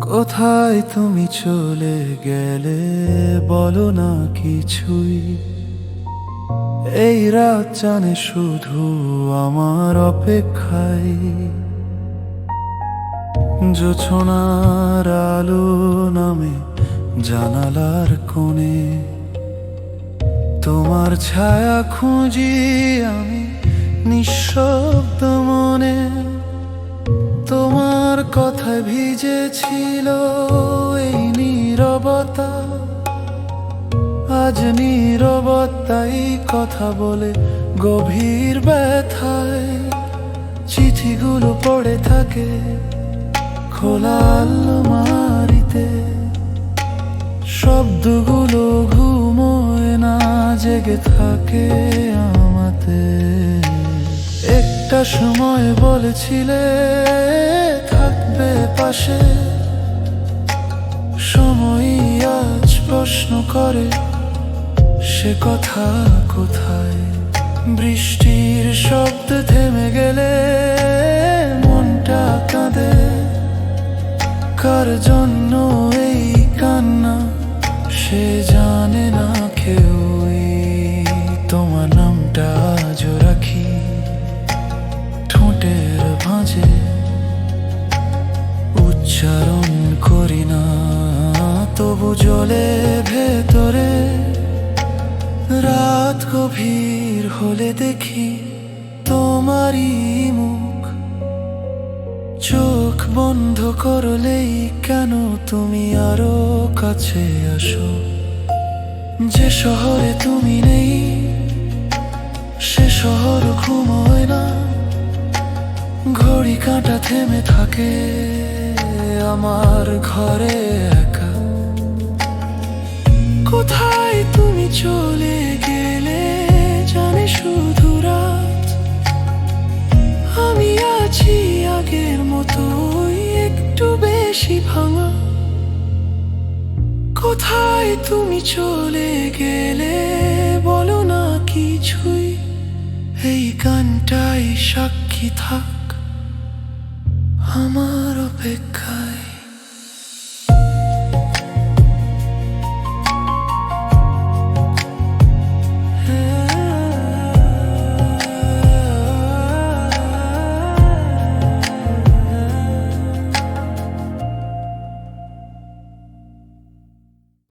কোথায় তুমি চলে গেলে বলো না কিছুই। এই রাত জানে শুধু আমার অপেক্ষায়। জোছনার আলো নামে জানালার কোণে, তোমার ছায়া খুঁজি আমি নিঃশব্দ মনে। তোমার কথায় ভিজেছিল এই নীরবতা, আজ নীরবতাই কথা বলে গভীর ব্যথায়। চিঠিগুলো পড়ে থাকে খোলা আলমারিতে, শব্দগুলো ঘুমোয় না, জেগে থাকে আমাতে। একটা সময় বলেছিলে থাকবে পাশে, সময়ই আজ প্রশ্ন করে সে কথা কোথায়। বৃষ্টির শব্দ থেমে গেলে মনটা কাঁদে, কার জন্য এই কান্না সে জানে না কেউই। তোমার নামটা আজও রাখি ঠোঁটের ভাঁজে, উচ্চারণ করি না তবু জ্বলে ভেতরে। রাত গভীর হলে দেখি তোমারই মুখ, চোখ বন্ধ করলেই কেন তুমি আরো কাছে আসো। যে শহরে তুমি নেই সে শহর ঘুমোয় না, ঘড়ি কাঁটা থেমে থাকে আমার ঘরে একা। কোথায় তুমি চলে গেলে জানে শুধু রাত, আমি আছি আগের মতোই একটু বেশি ভাঙা। কোথায় তুমি চলে গেলে বলো না কিছুই। এই গানটাই সাক্ষী থাক আমার অপেক্ষা।